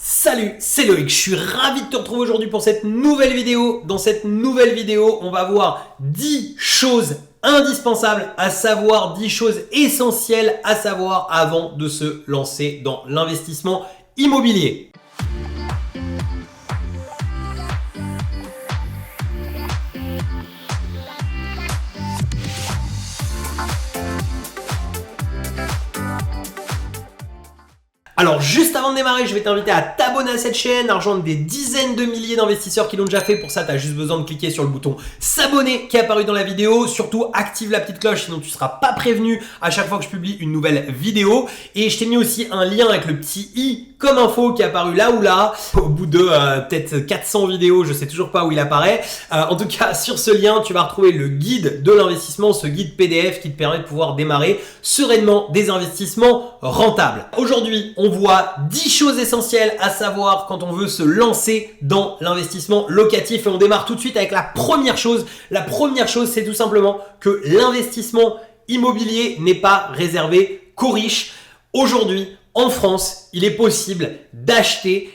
Salut, c'est Loïc, je suis ravi de te retrouver aujourd'hui pour cette nouvelle vidéo. Dans cette nouvelle vidéo, on va voir 10 choses indispensables à savoir, 10 choses essentielles à savoir avant de se lancer dans l'investissement immobilier. Alors juste avant de démarrer, je vais t'inviter à t'abonner à cette chaîne, à rejoindre des dizaines de milliers d'investisseurs qui l'ont déjà fait. Pour ça, tu as juste besoin de cliquer sur le bouton s'abonner qui est apparu dans la vidéo. Surtout, active la petite cloche, sinon tu ne seras pas prévenu à chaque fois que je publie une nouvelle vidéo. Et je t'ai mis aussi un lien avec le petit i comme info qui est apparu là ou là. Au bout de peut-être 400 vidéos, je sais toujours pas où il apparaît. En tout cas, sur ce lien, tu vas retrouver le guide de l'investissement, ce guide PDF qui te permet de pouvoir démarrer sereinement des investissements rentables. Aujourd'hui, on voit 10 choses essentielles à savoir quand on veut se lancer dans l'investissement locatif et on démarre tout de suite avec la première chose. La première chose, c'est tout simplement que l'investissement immobilier n'est pas réservé qu'aux riches. Aujourd'hui, en France, il est possible d'acheter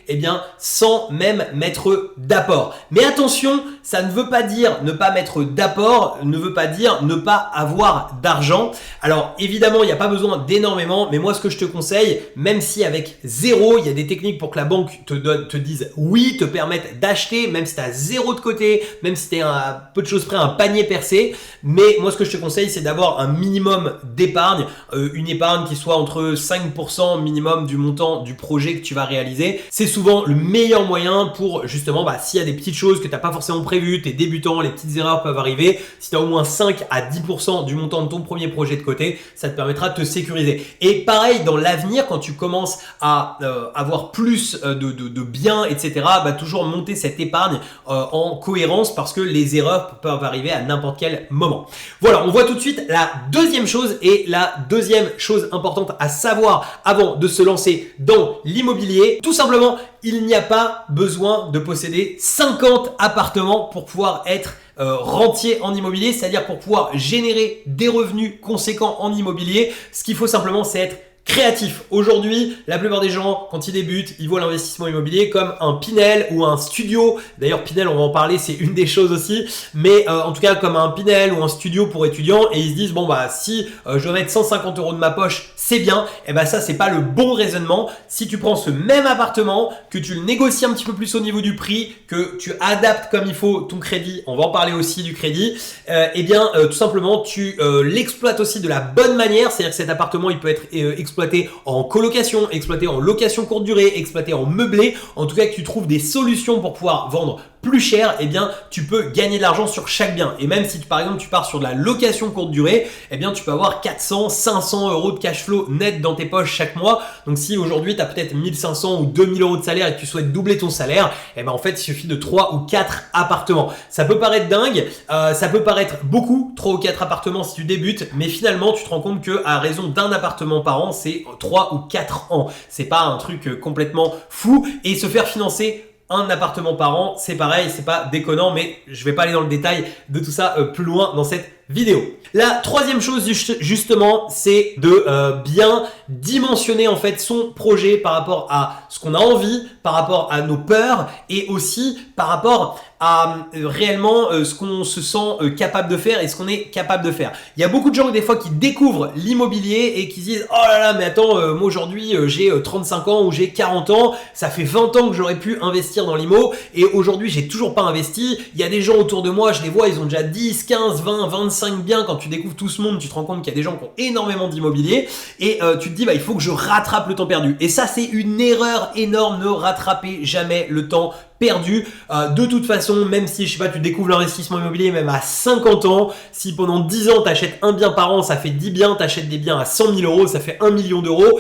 sans même mettre d'apport. Mais attention, ça ne veut pas dire ne pas mettre d'apport, ne veut pas dire ne pas avoir d'argent. Alors évidemment, il n'y a pas besoin d'énormément, mais moi ce que je te conseille, même si avec zéro, il y a des techniques pour que la banque te dise oui, te permette d'acheter, même si tu as zéro de côté, même si tu es à peu de choses près un panier percé. Mais moi ce que je te conseille, c'est d'avoir un minimum d'épargne, une épargne qui soit entre 5% minimum du montant du projet que tu vas réaliser. C'est souvent le meilleur moyen pour justement, s'il y a des petites choses que tu n'as pas forcément prévues, tu es débutant, les petites erreurs peuvent arriver. Si tu as au moins 5 à 10% du montant de ton premier projet de côté, ça te permettra de te sécuriser. Et pareil, dans l'avenir, quand tu commences à avoir plus de biens, etc., toujours monter cette épargne en cohérence parce que les erreurs peuvent arriver à n'importe quel moment. Voilà, on voit tout de suite la deuxième chose et la deuxième chose importante à savoir avant de se lancer dans l'immobilier. Tout simplement, il n'y a pas besoin de posséder 50 appartements pour pouvoir être rentier en immobilier, c'est-à-dire pour pouvoir générer des revenus conséquents en immobilier. Ce qu'il faut simplement, c'est être créatif. Aujourd'hui, la plupart des gens, quand ils débutent, ils voient l'investissement immobilier comme un Pinel ou un studio. D'ailleurs, Pinel, on va en parler, c'est une des choses aussi. Mais en tout cas, comme un Pinel ou un studio pour étudiants. Et ils se disent, si je dois mettre 150 € de ma poche, c'est bien. Et ça, c'est pas le bon raisonnement. Si tu prends ce même appartement, que tu le négocies un petit peu plus au niveau du prix, que tu adaptes comme il faut ton crédit, on va en parler aussi du crédit, tout simplement, tu l'exploites aussi de la bonne manière. C'est-à-dire que cet appartement, il peut être exploité en colocation, exploité en location courte durée, exploité en meublé. En tout cas, que tu trouves des solutions pour pouvoir vendre plus cher, tu peux gagner de l'argent sur chaque bien. Et même si par exemple tu pars sur de la location courte durée, tu peux avoir 400, 500 € de cash flow net dans tes poches chaque mois. Donc si aujourd'hui tu as peut-être 1500 ou 2000 € de salaire et que tu souhaites doubler ton salaire, en fait il suffit de 3 ou 4 appartements. Ça peut paraître dingue, ça peut paraître beaucoup, 3 ou 4 appartements si tu débutes, mais finalement tu te rends compte que à raison d'un appartement par an, c'est 3 ou 4 ans. C'est pas un truc complètement fou et se faire financer un appartement par an, c'est pareil, c'est pas déconnant, mais je vais pas aller dans le détail de tout ça plus loin dans cette vidéo. La troisième chose justement, c'est de bien dimensionner en fait son projet par rapport à ce qu'on a envie, par rapport à nos peurs et aussi par rapport à réellement ce qu'on se sent capable de faire et ce qu'on est capable de faire. Il y a beaucoup de gens des fois qui découvrent l'immobilier et qui se disent « Oh là là, mais attends, moi aujourd'hui j'ai 35 ans ou j'ai 40 ans, ça fait 20 ans que j'aurais pu investir dans l'immo et aujourd'hui j'ai toujours pas investi. Il y a des gens autour de moi, je les vois, ils ont déjà 10, 15, 20, 25 biens. Quand tu découvres tout ce monde, tu te rends compte qu'il y a des gens qui ont énormément d'immobilier et tu te dis il faut que je rattrape le temps perdu. Et ça, c'est une erreur énorme. Ne rattrapez jamais le temps perdu. De toute façon, même si tu découvres l'investissement immobilier même à 50 ans, si pendant 10 ans tu achètes un bien par an, ça fait 10 biens, tu achètes des biens à 100 000 €, ça fait 1 million d'euros,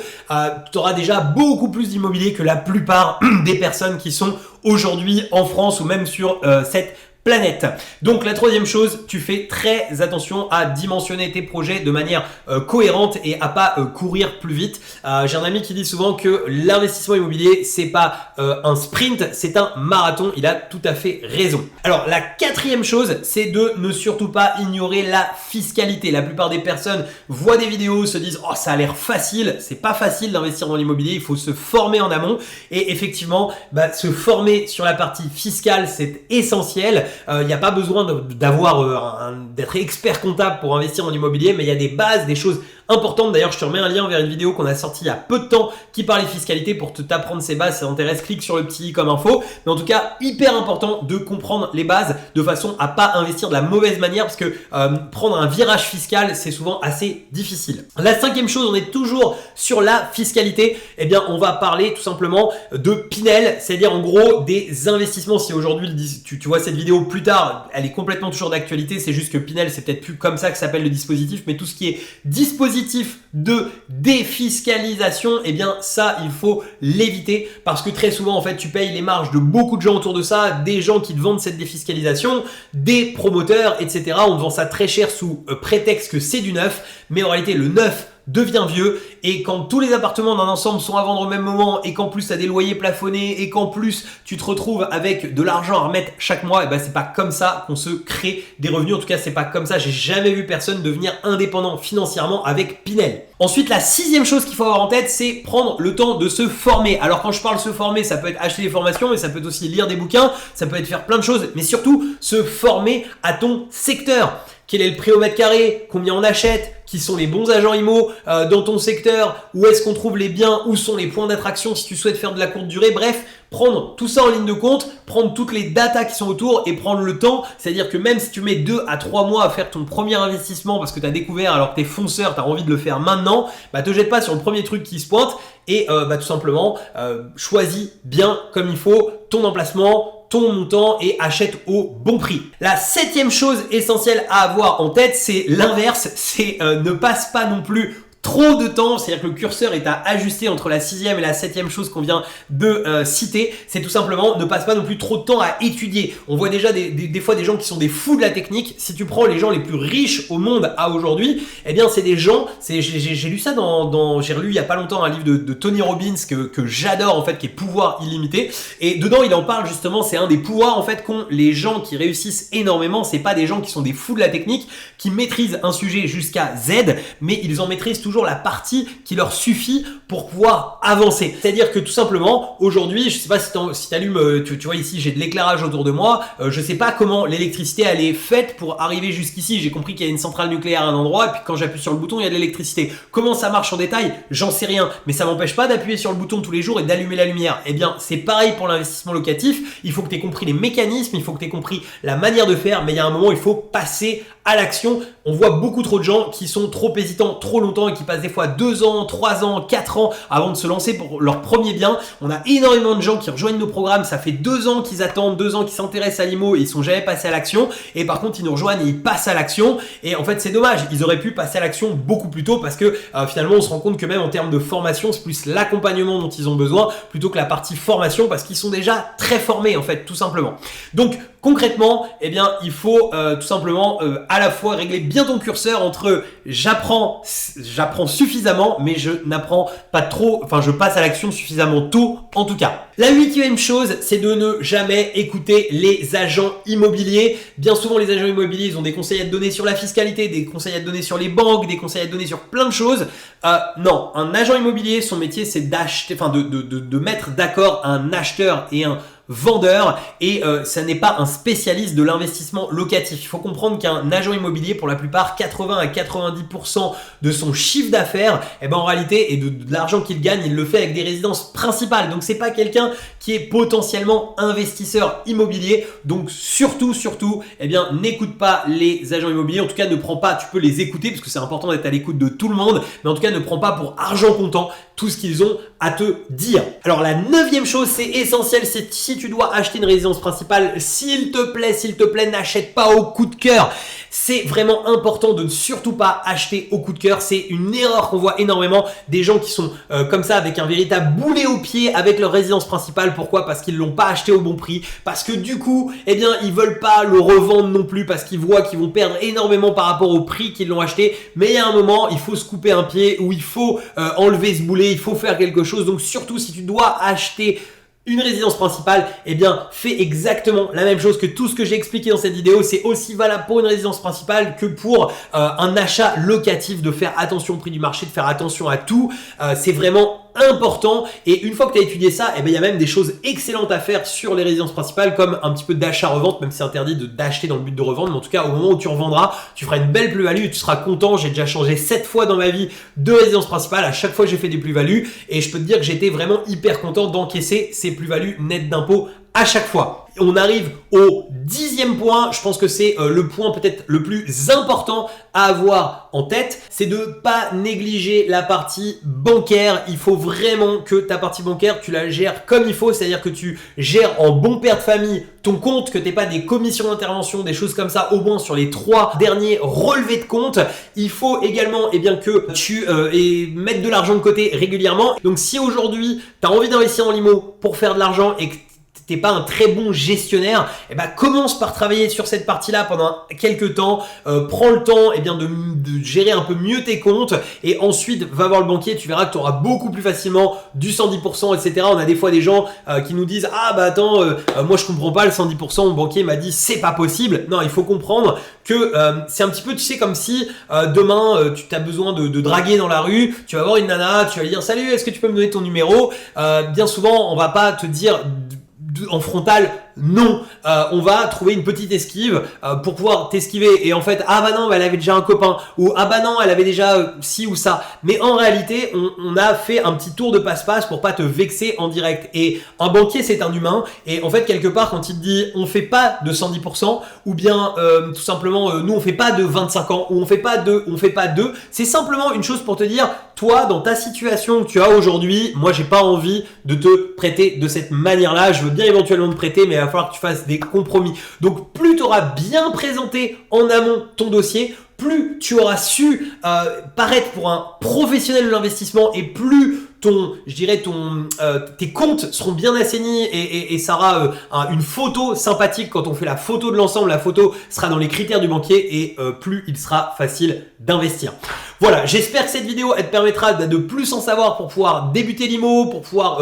tu auras déjà beaucoup plus d'immobilier que la plupart des personnes qui sont aujourd'hui en France ou même sur cette planète. Donc la troisième chose, tu fais très attention à dimensionner tes projets de manière cohérente et à pas courir plus vite. J'ai un ami qui dit souvent que l'investissement immobilier, c'est pas un sprint, c'est un marathon. Il a tout à fait raison. Alors la quatrième chose, c'est de ne surtout pas ignorer la fiscalité. La plupart des personnes voient des vidéos, se disent oh ça a l'air facile. C'est pas facile d'investir dans l'immobilier, il faut se former en amont et effectivement se former sur la partie fiscale, c'est essentiel. Il n'y a pas besoin d'être expert comptable pour investir en immobilier, mais il y a des bases, des choses importantes. D'ailleurs, je te remets un lien vers une vidéo qu'on a sortie il y a peu de temps qui parlait fiscalité pour t'apprendre ces bases. Si ça t'intéresse, clique sur le petit i comme info. Mais en tout cas, hyper important de comprendre les bases de façon à pas investir de la mauvaise manière parce que prendre un virage fiscal, c'est souvent assez difficile. La cinquième chose, on est toujours sur la fiscalité. Eh bien, on va parler tout simplement de Pinel, c'est-à-dire en gros des investissements. Si aujourd'hui tu vois cette vidéo plus tard, elle est complètement toujours d'actualité. C'est juste que Pinel, c'est peut-être plus comme ça que s'appelle le dispositif, mais tout ce qui est dispositif de défiscalisation, eh bien ça il faut l'éviter parce que très souvent en fait tu payes les marges de beaucoup de gens autour de ça, des gens qui te vendent cette défiscalisation, des promoteurs, etc. On te vend ça très cher sous prétexte que c'est du neuf, mais en réalité le neuf devient vieux et quand tous les appartements d'un ensemble sont à vendre au même moment et qu'en plus tu as des loyers plafonnés et qu'en plus tu te retrouves avec de l'argent à remettre chaque mois, et ben c'est pas comme ça qu'on se crée des revenus. En tout cas, c'est pas comme ça. J'ai jamais vu personne devenir indépendant financièrement avec Pinel. Ensuite, la sixième chose qu'il faut avoir en tête, c'est prendre le temps de se former. Alors quand je parle se former, ça peut être acheter des formations, mais ça peut être aussi lire des bouquins, ça peut être faire plein de choses, mais surtout se former à ton secteur. Quel est le prix au mètre carré? Combien on achète? Qui sont les bons agents IMO dans ton secteur? Où est-ce qu'on trouve les biens? Où sont les points d'attraction si tu souhaites faire de la courte durée? Bref, prendre tout ça en ligne de compte, prendre toutes les datas qui sont autour et prendre le temps. C'est-à-dire que même si tu mets 2 à 3 mois à faire ton premier investissement parce que tu as découvert alors que tu es fonceur, tu as envie de le faire maintenant, te jette pas sur le premier truc qui se pointe et tout simplement choisis bien comme il faut ton emplacement, ton montant et achète au bon prix. La septième chose essentielle à avoir en tête, c'est l'inverse, c'est ne passe pas non plus trop de temps, c'est-à-dire que le curseur est à ajuster entre la sixième et la septième chose qu'on vient de citer, c'est tout simplement ne passe pas non plus trop de temps à étudier. On voit déjà des fois des gens qui sont des fous de la technique. Si tu prends les gens les plus riches au monde à aujourd'hui, eh bien c'est des gens, j'ai lu ça j'ai relu il y a pas longtemps un livre de Tony Robbins que j'adore en fait, qui est Pouvoir illimité, et dedans il en parle justement. C'est un des pouvoirs en fait qu'ont les gens qui réussissent énormément. C'est pas des gens qui sont des fous de la technique, qui maîtrisent un sujet jusqu'à Z, mais ils en maîtrisent toujours la partie qui leur suffit pour pouvoir avancer. C'est-à-dire que tout simplement, aujourd'hui, je sais pas si tu allumes, tu vois ici, j'ai de l'éclairage autour de moi, je sais pas comment l'électricité elle est faite pour arriver jusqu'ici. J'ai compris qu'il y a une centrale nucléaire à un endroit et puis quand j'appuie sur le bouton, il y a de l'électricité. Comment ça marche en détail? J'en sais rien, mais ça m'empêche pas d'appuyer sur le bouton tous les jours et d'allumer la lumière. Eh bien, c'est pareil pour l'investissement locatif. Il faut que tu aies compris les mécanismes, il faut que tu aies compris la manière de faire, mais il y a un moment, il faut passer à l'action. On voit beaucoup trop de gens qui sont trop hésitants trop longtemps et qui passent des fois 2 ans, 3 ans, 4 ans avant de se lancer pour leur premier bien. On a énormément de gens qui rejoignent nos programmes, ça fait 2 ans qu'ils attendent, 2 ans qu'ils s'intéressent à l'IMO et ils sont jamais passés à l'action, et par contre ils nous rejoignent et ils passent à l'action, et en fait c'est dommage, ils auraient pu passer à l'action beaucoup plus tôt parce que finalement on se rend compte que même en termes de formation, c'est plus l'accompagnement dont ils ont besoin plutôt que la partie formation, parce qu'ils sont déjà très formés en fait, tout simplement. Donc concrètement, eh bien, il faut tout simplement à la fois régler bien ton curseur entre j'apprends suffisamment, mais je n'apprends pas trop, enfin je passe à l'action suffisamment tôt en tout cas. La huitième chose, c'est de ne jamais écouter les agents immobiliers. Bien souvent, les agents immobiliers, ils ont des conseils à te donner sur la fiscalité, des conseils à te donner sur les banques, des conseils à te donner sur plein de choses. Non, un agent immobilier, son métier, c'est d'acheter, enfin de mettre d'accord un acheteur et un vendeur, et ça n'est pas un spécialiste de l'investissement locatif. Il faut comprendre qu'un agent immobilier, pour la plupart, 80 à 90% de son chiffre d'affaires, en réalité, et de l'argent qu'il gagne, il le fait avec des résidences principales. Donc c'est pas quelqu'un qui est potentiellement investisseur immobilier. Donc surtout, n'écoute pas les agents immobiliers. En tout cas, ne prends pas, tu peux les écouter parce que c'est important d'être à l'écoute de tout le monde, mais en tout cas, ne prends pas pour argent comptant tout ce qu'ils ont à te dire. Alors la 9e chose, c'est essentiel, c'est si tu dois acheter une résidence principale, s'il te plaît, n'achète pas au coup de cœur. C'est vraiment important de ne surtout pas acheter au coup de cœur. C'est une erreur qu'on voit énormément, des gens qui sont comme ça avec un véritable boulet au pied avec leur résidence principale. Pourquoi? Parce qu'ils l'ont pas acheté au bon prix, parce que du coup, eh bien, ils veulent pas le revendre non plus parce qu'ils voient qu'ils vont perdre énormément par rapport au prix qu'ils l'ont acheté. Mais il y a un moment, il faut se couper un pied ou il faut enlever ce boulet, il faut faire quelque chose. Donc surtout, si tu dois acheter une résidence principale, eh bien, fais exactement la même chose que tout ce que j'ai expliqué dans cette vidéo. C'est aussi valable pour une résidence principale que pour un achat locatif, de faire attention au prix du marché, de faire attention à tout. C'est vraiment important. Et une fois que tu as étudié ça, eh bien, il y a même des choses excellentes à faire sur les résidences principales, comme un petit peu d'achat-revente, même si c'est interdit d'acheter dans le but de revendre. Mais en tout cas, au moment où tu revendras, tu feras une belle plus-value et tu seras content. J'ai déjà changé 7 fois dans ma vie de résidence principale. À chaque fois, j'ai fait des plus-values et je peux te dire que j'étais vraiment hyper content d'encaisser ces plus-values nettes d'impôts à chaque fois. On arrive au 10e point, je pense que c'est le point peut-être le plus important à avoir en tête, c'est de pas négliger la partie bancaire. Il faut vraiment que ta partie bancaire, tu la gères comme il faut, c'est-à-dire que tu gères en bon père de famille ton compte, que tu n'aies pas des commissions d'intervention, des choses comme ça, au moins sur les 3 derniers relevés de compte. Il faut également que tu mettes de l'argent de côté régulièrement. Donc si aujourd'hui, tu as envie d'investir en limo pour faire de l'argent et que t'es pas un très bon gestionnaire, eh ben commence par travailler sur cette partie-là pendant quelques temps, prends le temps de gérer un peu mieux tes comptes et ensuite va voir le banquier, tu verras que tu auras beaucoup plus facilement du 110%, etc. On a des fois des gens qui nous disent ah bah attends, moi je comprends pas le 110%, mon banquier m'a dit c'est pas possible. Non, il faut comprendre que c'est un petit peu, tu sais, comme si demain tu as besoin de draguer dans la rue, tu vas voir une nana, tu vas lui dire salut, est-ce que tu peux me donner ton numéro? Bien souvent on va pas te dire en frontal non, on va trouver une petite esquive pour pouvoir t'esquiver et en fait ah bah non, elle avait déjà un copain ou ah bah non, elle avait déjà ci ou ça, mais en réalité on a fait un petit tour de passe-passe pour pas te vexer en direct. Et un banquier c'est un humain et en fait quelque part quand il te dit on fait pas de 110% ou bien tout simplement nous on fait pas de 25 ans ou on fait pas de, c'est simplement une chose pour te dire toi dans ta situation que tu as aujourd'hui, moi j'ai pas envie de te prêter de cette manière-là, je veux bien éventuellement te prêter mais il va falloir que tu fasses des compromis. Donc plus tu auras bien présenté en amont ton dossier, plus tu auras su paraître pour un professionnel de l'investissement et plus tes comptes seront bien assainis et ça aura une photo sympathique. Quand on fait la photo de l'ensemble, la photo sera dans les critères du banquier et plus il sera facile d'investir. Voilà, j'espère que cette vidéo elle te permettra de plus en savoir pour pouvoir débuter l'IMO, pour pouvoir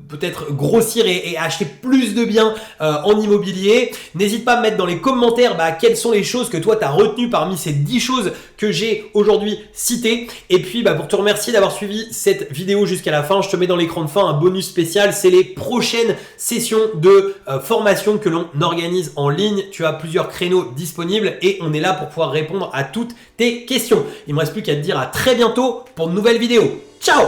peut-être grossir et acheter plus de biens en immobilier. N'hésite pas à me mettre dans les commentaires quelles sont les choses que toi tu as retenues parmi ces 10 choses que j'ai aujourd'hui citées. Et puis pour te remercier d'avoir suivi cette vidéo jusqu'à la fin, je te mets dans l'écran de fin un bonus spécial, c'est les prochaines sessions de formation que l'on organise en ligne. Tu as plusieurs créneaux disponibles et on est là pour pouvoir répondre à toutes tes questions. Il ne me reste plus qu'à te dire à très bientôt pour de nouvelles vidéos. Ciao!